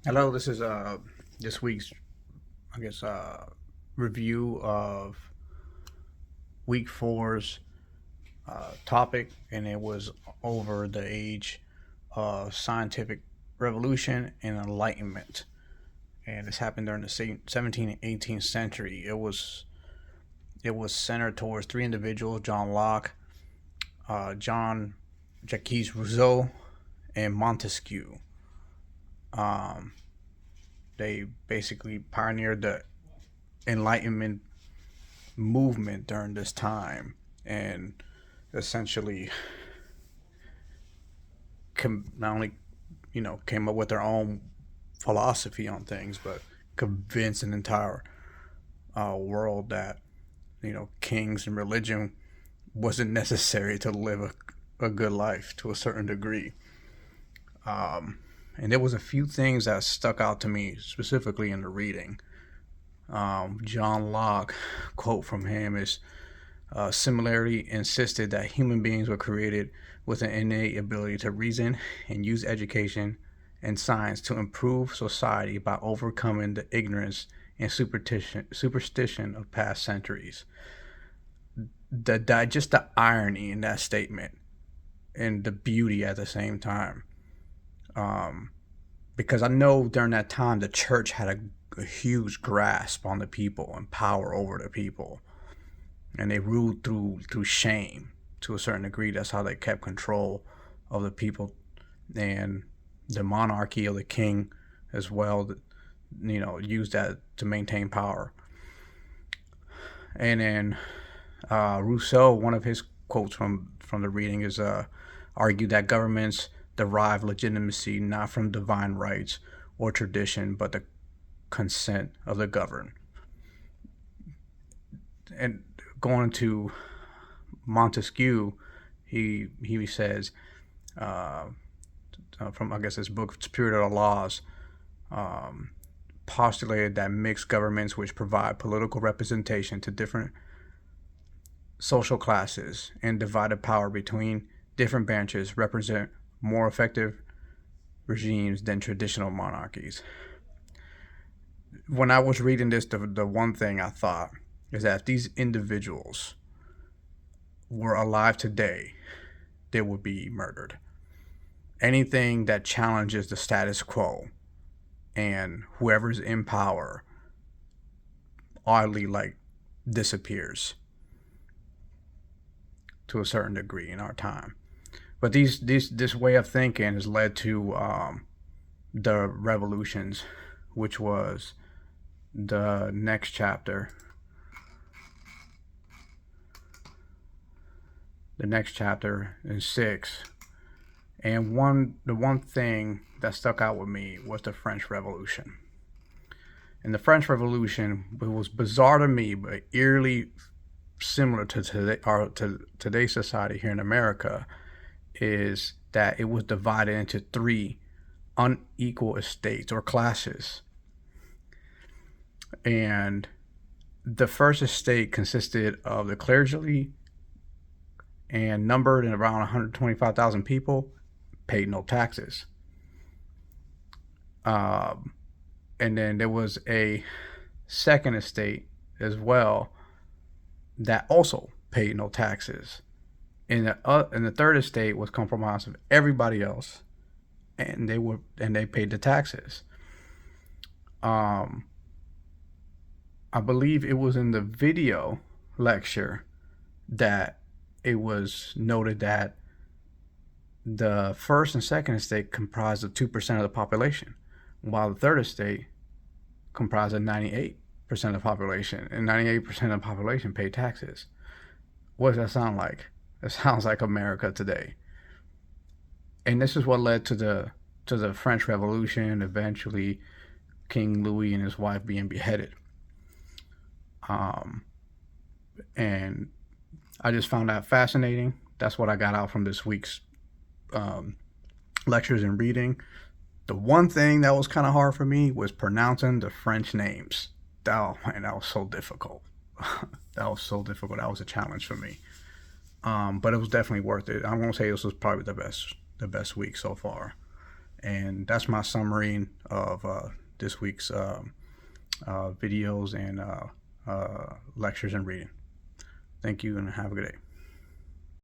Hello, this is this week's I guess review of week four's topic, and it was over the age of scientific revolution and enlightenment, and this happened during the 17th and 18th century. It was centered towards three individuals: John Locke, John Jacques Rousseau, and Montesquieu. Um, they basically pioneered the Enlightenment movement during this time, and essentially not only came up with their own philosophy on things, but convinced an entire world that kings and religion wasn't necessary to live a good life to a certain degree. And there was a few things that stuck out to me specifically in the reading. John Locke, quote from him is, similarly insisted that human beings were created with an innate ability to reason and use education and science to improve society by overcoming the ignorance and superstition of past centuries. Just the irony in that statement and the beauty at the same time. Um, because I know during that time the church had a huge grasp on the people and power over the people, and they ruled through shame to a certain degree. That's how they kept control of the people and the monarchy of the king as well. Used that to maintain power. And then Rousseau, one of his quotes from the reading is argued that governments derive legitimacy not from divine rights or tradition, but the consent of the governed. And going to Montesquieu, he says from I guess his book Spirit of the Laws, um, postulated that mixed governments which provide political representation to different social classes and divided power between different branches represent more effective regimes than traditional monarchies. When I was reading this, the one thing I thought is that if these individuals were alive today, they would be murdered. Anything that challenges the status quo and whoever's in power oddly disappears to a certain degree in our time. But this way of thinking has led to the revolutions, which was the next chapter. The next chapter is 6. And the one thing that stuck out with me was the French Revolution. And the French Revolution, it was bizarre to me, but eerily similar to today's society here in America, is that it was divided into three unequal estates or classes. And the first estate consisted of the clergy and numbered in around 125,000 people, paid no taxes. And then there was a second estate as well that also paid no taxes. And the third estate was comprised of everybody else, and they paid the taxes. Um, I believe it was in the video lecture that it was noted that the first and second estate comprised of 2% of the population, while the third estate comprised of 98% of the population, and 98% of the population paid taxes. What does that sound like? It sounds like America today. And this is what led to the French Revolution, eventually King Louis and his wife being beheaded. And I just found that fascinating. That's what I got out from this week's lectures and reading. The one thing that was kind of hard for me was pronouncing the French names. Oh man, that was so difficult. That was so difficult. That was a challenge for me. But it was definitely worth it. I'm gonna say this was probably the best week so far. And that's my summary of this week's videos and lectures and reading. Thank you and have a good day.